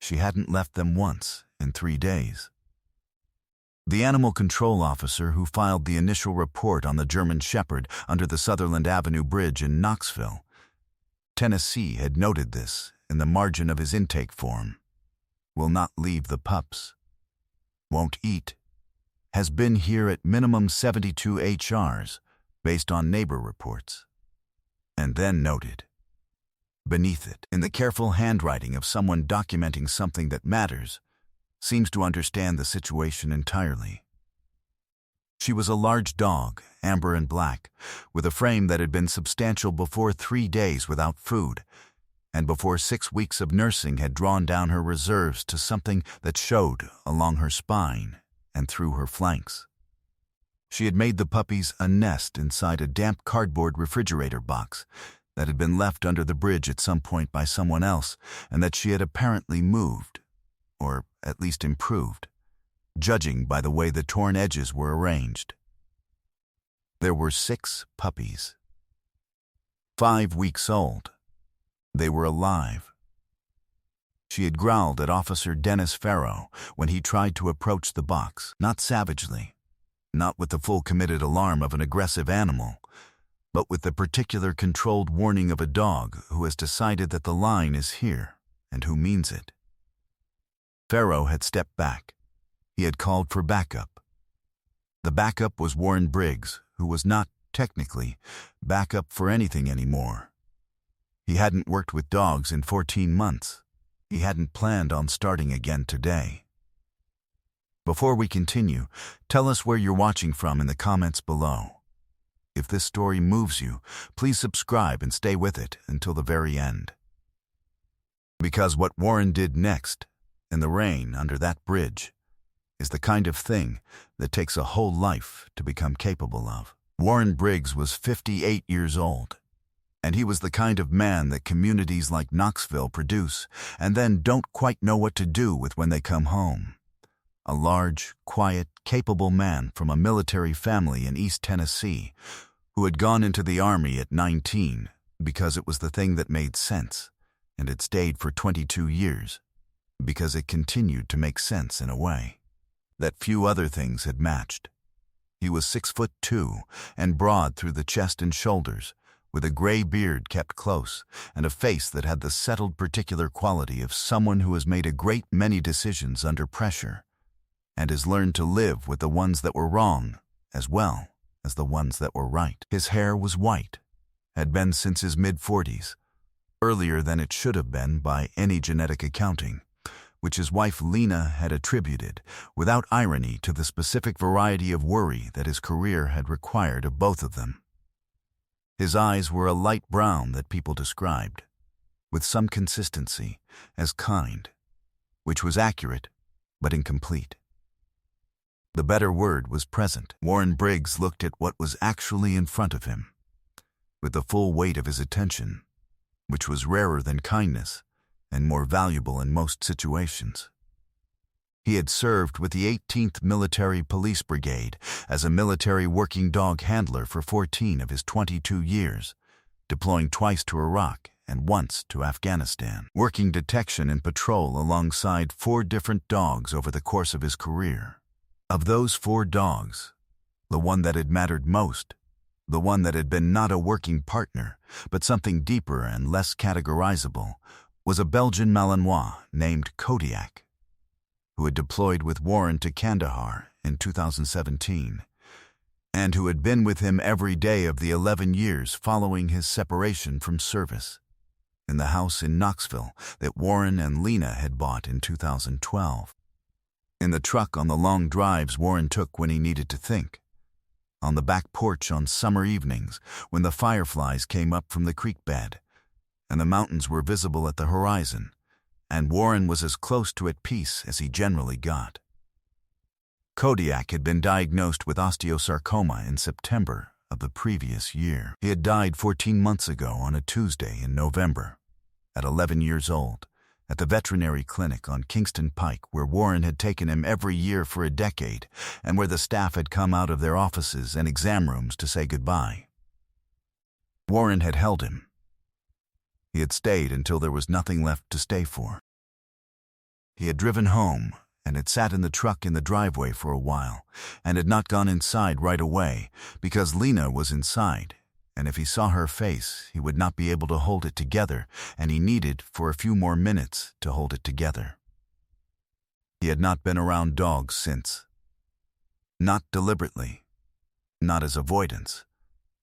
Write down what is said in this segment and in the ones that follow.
She hadn't left them once in 3 days. The animal control officer who filed the initial report on the German Shepherd under the Sutherland Avenue Bridge in Knoxville, Tennessee, had noted this in the margin of his intake form. Will not leave the pups. Won't eat. Has been here at minimum 72 HRs, based on neighbor reports. And then noted, beneath it, in the careful handwriting of someone documenting something that matters, seems to understand the situation entirely. She was a large dog, amber and black, with a frame that had been substantial before 3 days without food, and before 6 weeks of nursing had drawn down her reserves to something that showed along her spine and through her flanks. She had made the puppies a nest inside a damp cardboard refrigerator box that had been left under the bridge at some point by someone else, and that she had apparently moved, or at least improved, judging by the way the torn edges were arranged. There were 6 puppies. 5 weeks old. They were alive. She had growled at Officer Dennis Farrow when he tried to approach the box, not savagely, not with the full committed alarm of an aggressive animal, but with the particular controlled warning of a dog who has decided that the line is here and who means it. Farrow had stepped back. He had called for backup. The backup was Warren Briggs, who was not, technically, backup for anything anymore. He hadn't worked with dogs in 14 months. He hadn't planned on starting again today. Before we continue, tell us where you're watching from in the comments below. If this story moves you, please subscribe and stay with it until the very end. Because what Warren did next, in the rain under that bridge, is the kind of thing that takes a whole life to become capable of. Warren Briggs was 58 years old, and he was the kind of man that communities like Knoxville produce and then don't quite know what to do with when they come home. A large, quiet, capable man from a military family in East Tennessee who had gone into the Army at 19 because it was the thing that made sense, and had stayed for 22 years because it continued to make sense in a way that few other things had matched. He was 6'2" and broad through the chest and shoulders, with a gray beard kept close and a face that had the settled particular quality of someone who has made a great many decisions under pressure and has learned to live with the ones that were wrong as well as the ones that were right. His hair was white, had been since his mid-40s, earlier than it should have been by any genetic accounting, which his wife Lena had attributed, without irony, to the specific variety of worry that his career had required of both of them. His eyes were a light brown that people described, with some consistency, as kind, which was accurate but incomplete. The better word was present. Warren Briggs looked at what was actually in front of him, with the full weight of his attention, which was rarer than kindness and more valuable in most situations. He had served with the 18th Military Police Brigade as a military working dog handler for 14 of his 22 years, deploying twice to Iraq and once to Afghanistan, working detection and patrol alongside 4 different dogs over the course of his career. Of those 4 dogs, the one that had mattered most, the one that had been not a working partner, but something deeper and less categorizable, was a Belgian Malinois named Kodiak, who had deployed with Warren to Kandahar in 2017, and who had been with him every day of the 11 years following his separation from service, in the house in Knoxville that Warren and Lena had bought in 2012. In the truck on the long drives Warren took when he needed to think, on the back porch on summer evenings when the fireflies came up from the creek bed, and the mountains were visible at the horizon, and Warren was as close to at peace as he generally got. Kodiak had been diagnosed with osteosarcoma in September of the previous year. He had died 14 months ago on a Tuesday in November, at 11 years old, at the veterinary clinic on Kingston Pike, where Warren had taken him every year for a decade and where the staff had come out of their offices and exam rooms to say goodbye. Warren had held him. He had stayed until there was nothing left to stay for. He had driven home and had sat in the truck in the driveway for a while and had not gone inside right away because Lena was inside, and if he saw her face, he would not be able to hold it together, and he needed for a few more minutes to hold it together. He had not been around dogs since. Not deliberately, not as avoidance,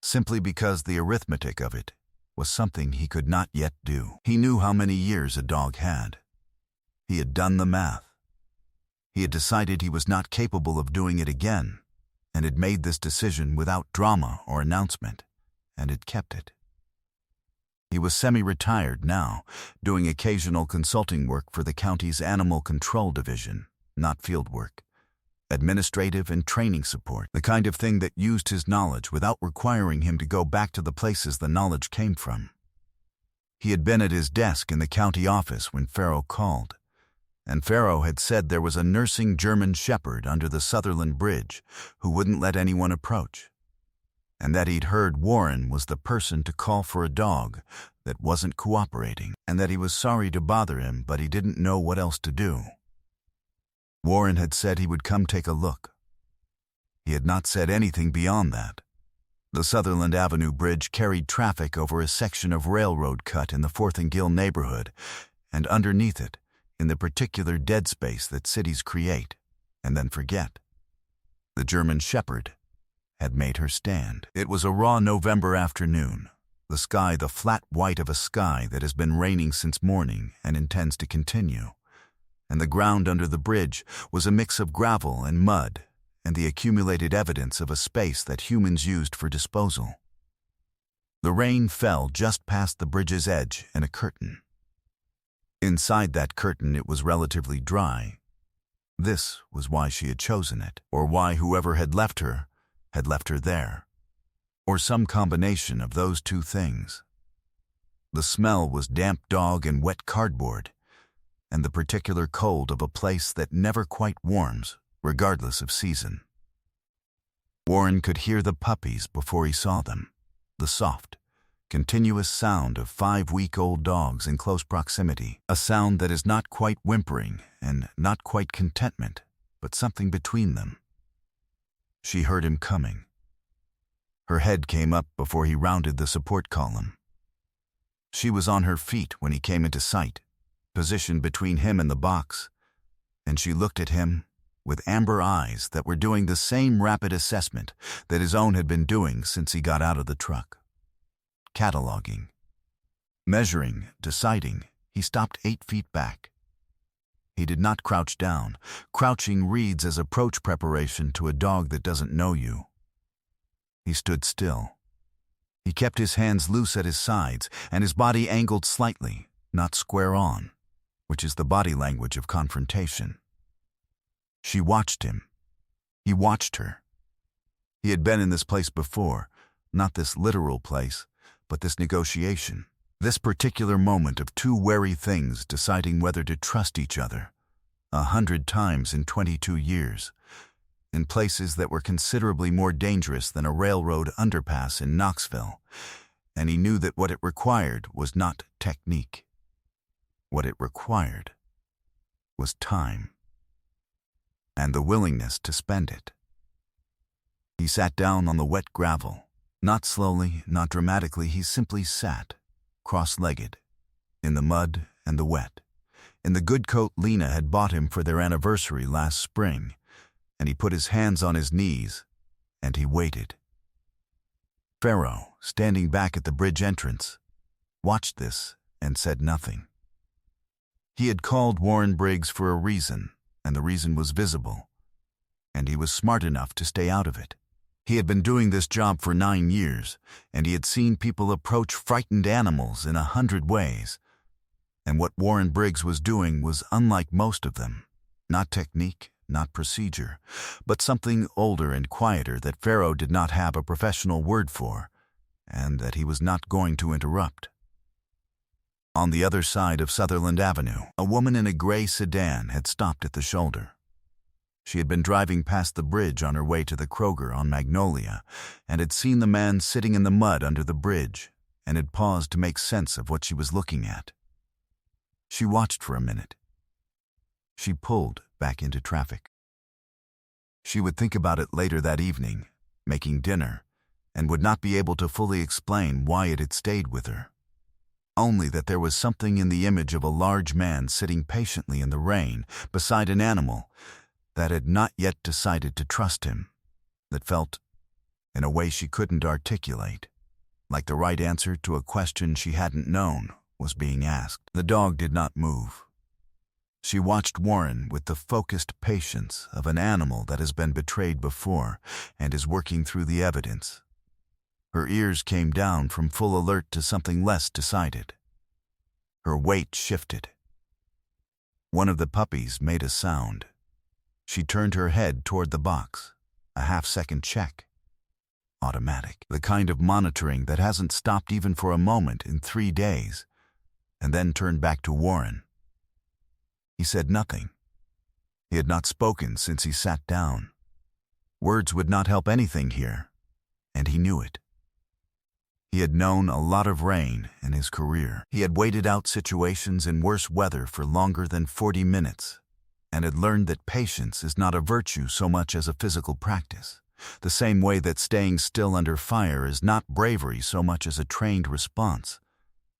simply because the arithmetic of it was something he could not yet do. He knew how many years a dog had. He had done the math. He had decided he was not capable of doing it again, and had made this decision without drama or announcement, and had kept it. He was semi-retired now, doing occasional consulting work for the county's Animal Control Division, not field work. Administrative and training support, the kind of thing that used his knowledge without requiring him to go back to the places the knowledge came from. He had been at his desk in the county office when Pharaoh called, and Pharaoh had said there was a nursing German shepherd under the Sutherland Bridge who wouldn't let anyone approach, and that he'd heard Warren was the person to call for a dog that wasn't cooperating, and that he was sorry to bother him, but he didn't know what else to do. Warren had said he would come take a look. He had not said anything beyond that. The Sutherland Avenue Bridge carried traffic over a section of railroad cut in the 4th and Gill neighborhood, and underneath it, in the particular dead space that cities create and then forget, the German shepherd had made her stand. It was a raw November afternoon, the sky the flat white of a sky that has been raining since morning and intends to continue, and the ground under the bridge was a mix of gravel and mud and the accumulated evidence of a space that humans used for disposal. The rain fell just past the bridge's edge in a curtain. Inside that curtain it was relatively dry. This was why she had chosen it, or why whoever had left her there, or some combination of those two things. The smell was damp dog and wet cardboard, and the particular cold of a place that never quite warms, regardless of season. Warren could hear the puppies before he saw them, the soft, continuous sound of 5-week-old dogs in close proximity, a sound that is not quite whimpering and not quite contentment, but something between them. She heard him coming. Her head came up before he rounded the support column. She was on her feet when he came into sight, positioned between him and the box, and she looked at him with amber eyes that were doing the same rapid assessment that his own had been doing since he got out of the truck. Cataloging, measuring, deciding, he stopped 8 feet back. He did not crouch down. Crouching reads as approach preparation to a dog that doesn't know you. He stood still. He kept his hands loose at his sides and his body angled slightly, not square on, which is the body language of confrontation. She watched him. He watched her. He had been in this place before, not this literal place, but this negotiation, this particular moment of two wary things deciding whether to trust each other, 100 times in 22 years, in places that were considerably more dangerous than a railroad underpass in Knoxville, and he knew that what it required was not technique. What it required was time, and the willingness to spend it. He sat down on the wet gravel. Not slowly, not dramatically, he simply sat, cross-legged, in the mud and the wet, in the good coat Lena had bought him for their anniversary last spring, and he put his hands on his knees, and he waited. Pharaoh, standing back at the bridge entrance, watched this and said nothing. He had called Warren Briggs for a reason, and the reason was visible, and he was smart enough to stay out of it. He had been doing this job for 9 years, and he had seen people approach frightened animals in 100 ways. And what Warren Briggs was doing was unlike most of them. Not technique, not procedure, but something older and quieter that Pharaoh did not have a professional word for, and that he was not going to interrupt. On the other side of Sutherland Avenue, a woman in a gray sedan had stopped at the shoulder. She had been driving past the bridge on her way to the Kroger on Magnolia and had seen the man sitting in the mud under the bridge and had paused to make sense of what she was looking at. She watched for a minute. she pulled back into traffic. She would think about it later that evening, making dinner, and would not be able to fully explain why it had stayed with her. Only that there was something in the image of a large man sitting patiently in the rain beside an animal that had not yet decided to trust him, that felt, in a way she couldn't articulate, like the right answer to a question she hadn't known was being asked. The dog did not move. She watched Warren with the focused patience of an animal that has been betrayed before and is working through the evidence. Her ears came down from full alert to something less decided. Her weight shifted. One of the puppies made a sound. She turned her head toward the box, a half-second check. Automatic. The kind of monitoring that hasn't stopped even for a moment in 3 days, and then turned back to Warren. He said nothing. He had not spoken since he sat down. Words would not help anything here, and he knew it. He had known a lot of rain in his career. He had waited out situations in worse weather for longer than 40 minutes, and had learned that patience is not a virtue so much as a physical practice, the same way that staying still under fire is not bravery so much as a trained response.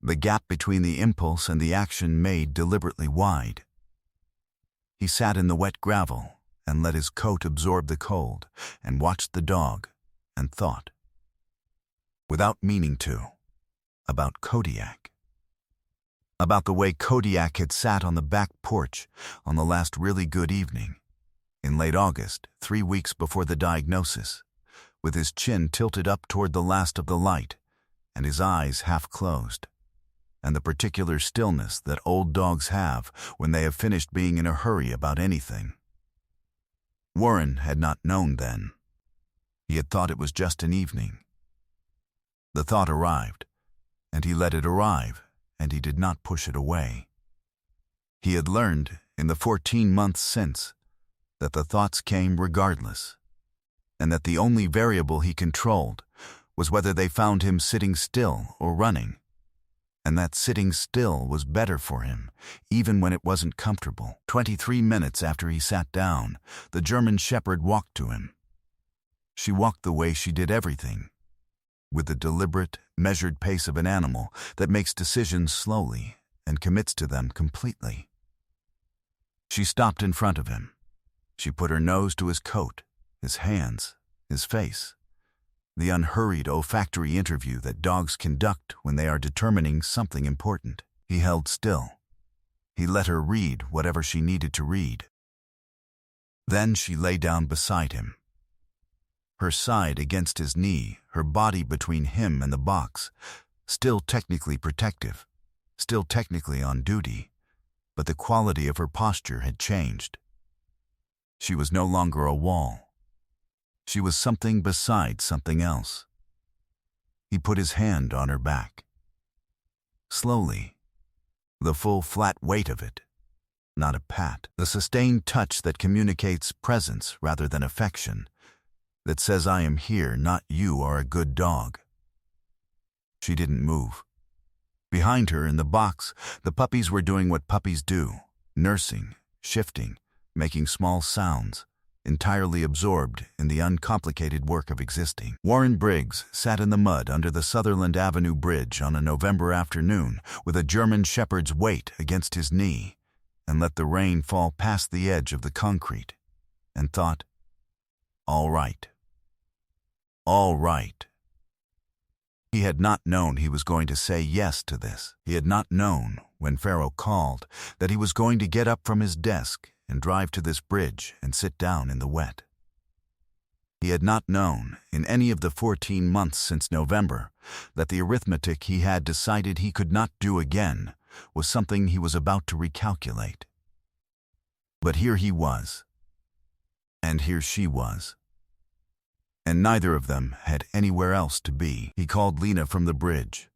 The gap between the impulse and the action made deliberately wide. He sat in the wet gravel and let his coat absorb the cold and watched the dog and thought, without meaning to, about Kodiak. About the way Kodiak had sat on the back porch on the last really good evening, in late August, 3 weeks before the diagnosis, with his chin tilted up toward the last of the light and his eyes half closed, and the particular stillness that old dogs have when they have finished being in a hurry about anything. Warren had not known then. He had thought it was just an evening. The thought arrived, and he let it arrive, and he did not push it away. He had learned, in the 14 months since, that the thoughts came regardless, and that the only variable he controlled was whether they found him sitting still or running, and that sitting still was better for him, even when it wasn't comfortable. 23 minutes after he sat down, the German Shepherd walked to him. She walked the way she did everything, with the deliberate, measured pace of an animal that makes decisions slowly and commits to them completely. She stopped in front of him. She put her nose to his coat, his hands, his face, the unhurried olfactory interview that dogs conduct when they are determining something important. He held still. He let her read whatever she needed to read. Then she lay down beside him, her side against his knee, her body between him and the box, still technically protective, still technically on duty, but the quality of her posture had changed. She was no longer a wall. She was something besides something else. He put his hand on her back. Slowly, the full flat weight of it, not a pat, the sustained touch that communicates presence rather than affection, that says I am here, not you are a good dog. She didn't move. Behind her in the box, the puppies were doing what puppies do, nursing, shifting, making small sounds, entirely absorbed in the uncomplicated work of existing. Warren Briggs sat in the mud under the Sutherland Avenue Bridge on a November afternoon with a German Shepherd's weight against his knee, and let the rain fall past the edge of the concrete, and thought, all right. All right. He had not known he was going to say yes to this. He had not known, when Pharaoh called, that he was going to get up from his desk and drive to this bridge and sit down in the wet. He had not known, in any of the 14 months since November, that the arithmetic he had decided he could not do again was something he was about to recalculate. But here he was, and here she was, and neither of them had anywhere else to be. He called Lena from the bridge.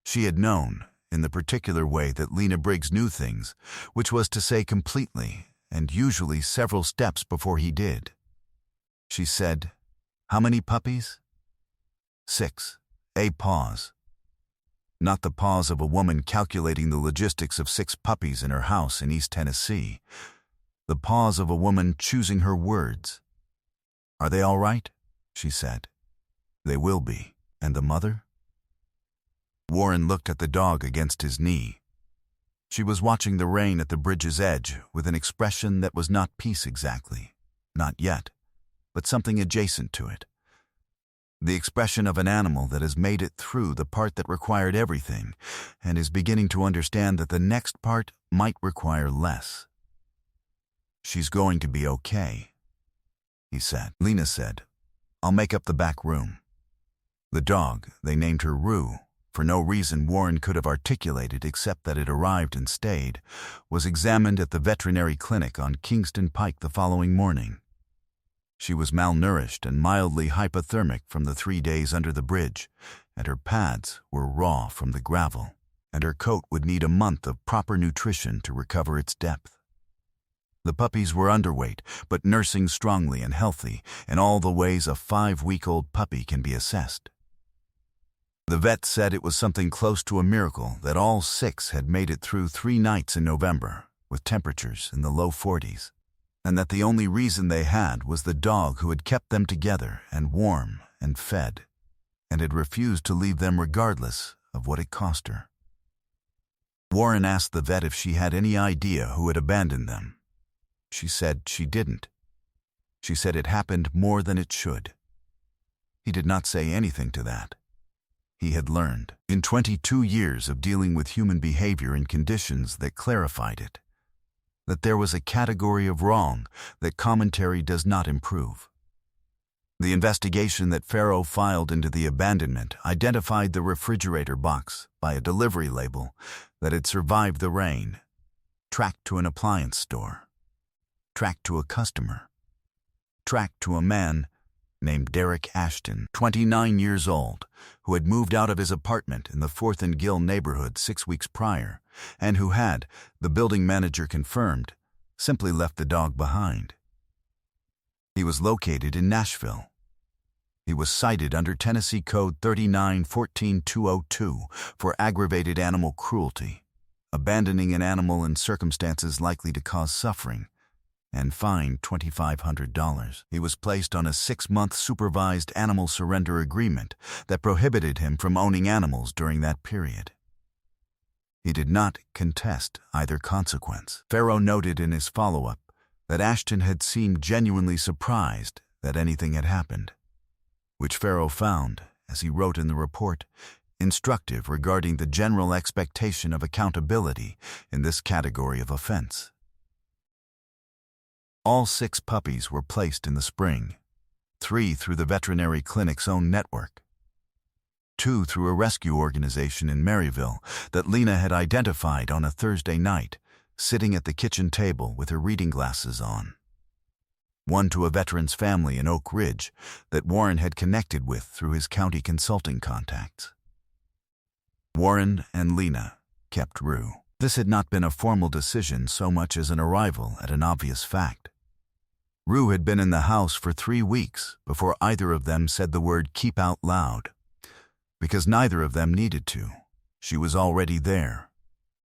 She had known, in the particular way that Lena Briggs knew things, which was to say completely, and usually several steps before he did. She said, "How many puppies?" 6. A pause. Not the pause of a woman calculating the logistics of 6 puppies in her house in East Tennessee, the pause of a woman choosing her words. "Are they all right?" she said. "They will be. And the mother?" Warren looked at the dog against his knee. She was watching the rain at the bridge's edge with an expression that was not peace exactly, not yet, but something adjacent to it. The expression of an animal that has made it through the part that required everything and is beginning to understand that the next part might require less. "She's going to be okay," he said. Lena said, "I'll make up the back room." The dog, they named her Rue, for no reason Warren could have articulated except that it arrived and stayed, was examined at the veterinary clinic on Kingston Pike the following morning. She was malnourished and mildly hypothermic from the 3 days under the bridge, and her pads were raw from the gravel, and her coat would need a month of proper nutrition to recover its depth. The puppies were underweight, but nursing strongly and healthy in all the ways a 5-week-old puppy can be assessed. The vet said it was something close to a miracle that all 6 had made it through 3 nights in November, with temperatures in the low 40s, and that the only reason they had was the dog who had kept them together and warm and fed, and had refused to leave them regardless of what it cost her. Warren asked the vet if she had any idea who had abandoned them. She said she didn't. She said it happened more than it should. He did not say anything to that. He had learned, in 22 years of dealing with human behavior in conditions that clarified it, that there was a category of wrong that commentary does not improve. The investigation that Farrow filed into the abandonment identified the refrigerator box by a delivery label that had survived the rain, tracked to an appliance store, tracked to a customer, tracked to a man named Derek Ashton, 29 years old, who had moved out of his apartment in the 4th and Gill neighborhood 6 weeks prior, and who had, the building manager confirmed, simply left the dog behind. He was located in Nashville. He was cited under Tennessee Code 39-14202 for aggravated animal cruelty, abandoning an animal in circumstances likely to cause suffering, and fined $2,500. He was placed on a 6-month supervised animal surrender agreement that prohibited him from owning animals during that period. He did not contest either consequence. Farrow noted in his follow-up that Ashton had seemed genuinely surprised that anything had happened, which Farrow found, as he wrote in the report, instructive regarding the general expectation of accountability in this category of offense. All 6 puppies were placed in the spring, 3 through the veterinary clinic's own network, 2 through a rescue organization in Maryville that Lena had identified on a Thursday night, sitting at the kitchen table with her reading glasses on, 1 to a veteran's family in Oak Ridge that Warren had connected with through his county consulting contacts. Warren and Lena kept Rue. This had not been a formal decision so much as an arrival at an obvious fact. Rue had been in the house for 3 weeks before either of them said the word "keep" out loud. Because neither of them needed to. She was already there,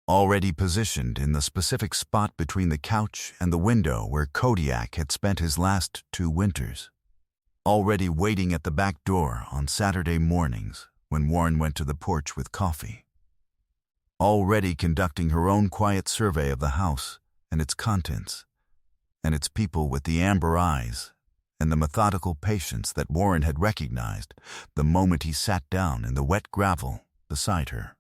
already positioned in the specific spot between the couch and the window where Kodiak had spent his last 2 winters, already waiting at the back door on Saturday mornings when Warren went to the porch with coffee, already conducting her own quiet survey of the house and its contents, and its people with the amber eyes and the methodical patience that Warren had recognized the moment he sat down in the wet gravel beside her.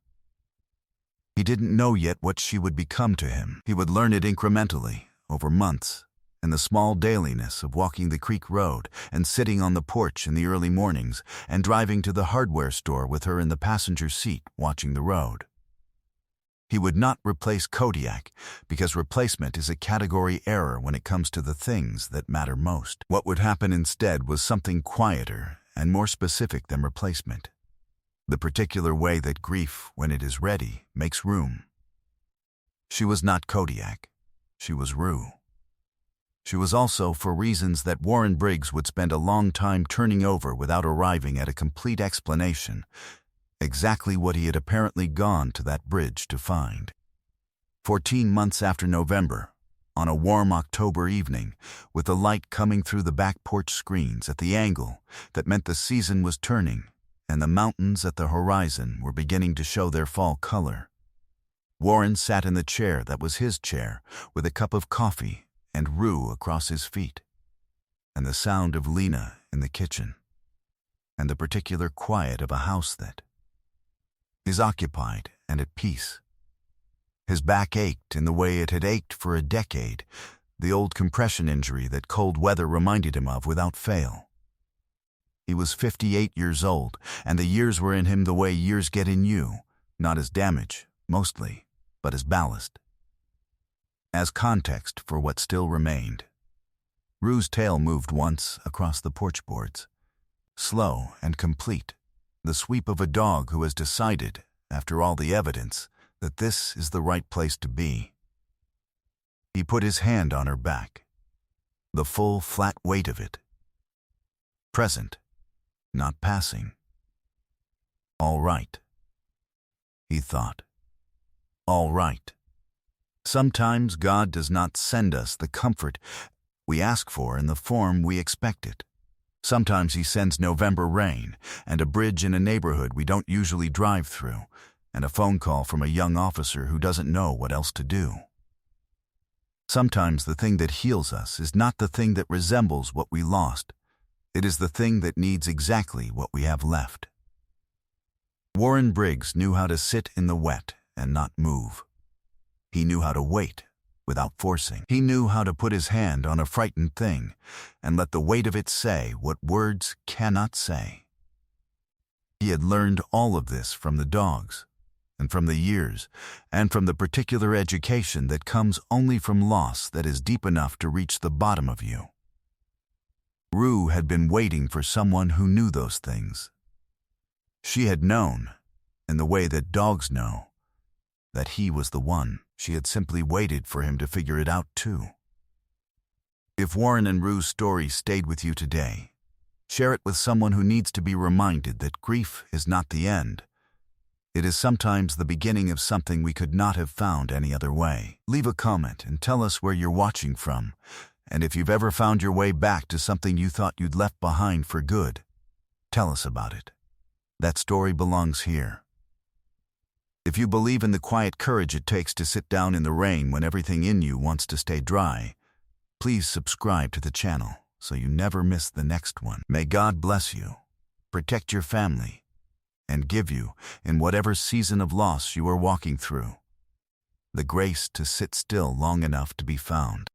He didn't know yet what she would become to him. He would learn it incrementally, over months, in the small dailiness of walking the creek road and sitting on the porch in the early mornings and driving to the hardware store with her in the passenger seat watching the road. He would not replace Kodiak because replacement is a category error when it comes to the things that matter most. What would happen instead was something quieter and more specific than replacement. The particular way that grief, when it is ready, makes room. She was not Kodiak. She was Rue. She was also, for reasons that Warren Briggs would spend a long time turning over without arriving at a complete explanation, exactly what he had apparently gone to that bridge to find. 14 months after November, on a warm October evening, with the light coming through the back porch screens at the angle that meant the season was turning and the mountains at the horizon were beginning to show their fall color. Warren sat in the chair that was his chair, with a cup of coffee and Rue across his feet, and the sound of Lena in the kitchen, and the particular quiet of a house that is occupied and at peace. His back ached in the way it had ached for a decade, the old compression injury that cold weather reminded him of without fail. He was 58 years old, and the years were in him the way years get in you, not as damage, mostly, but as ballast. As context for what still remained. Rue's tail moved once across the porch boards. Slow and complete, the sweep of a dog who has decided, after all the evidence, that this is the right place to be. He put his hand on her back, the full, flat weight of it. Present, not passing. All right, he thought. All right. Sometimes God does not send us the comfort we ask for in the form we expect it. Sometimes he sends November rain and a bridge in a neighborhood we don't usually drive through, and a phone call from a young officer who doesn't know what else to do. Sometimes the thing that heals us is not the thing that resembles what we lost. It is the thing that needs exactly what we have left. Warren Briggs knew how to sit in the wet and not move. He knew how to wait without forcing. He knew how to put his hand on a frightened thing and let the weight of it say what words cannot say. He had learned all of this from the dogs, and from the years, and from the particular education that comes only from loss that is deep enough to reach the bottom of you. Rue had been waiting for someone who knew those things. She had known, in the way that dogs know, that he was the one. She had simply waited for him to figure it out too. If Warren and Rue's story stayed with you today, share it with someone who needs to be reminded that grief is not the end. It is sometimes the beginning of something we could not have found any other way. Leave a comment and tell us where you're watching from, and if you've ever found your way back to something you thought you'd left behind for good, tell us about it. That story belongs here. If you believe in the quiet courage it takes to sit down in the rain when everything in you wants to stay dry, please subscribe to the channel so you never miss the next one. May God bless you, protect your family, and give you, in whatever season of loss you are walking through, the grace to sit still long enough to be found.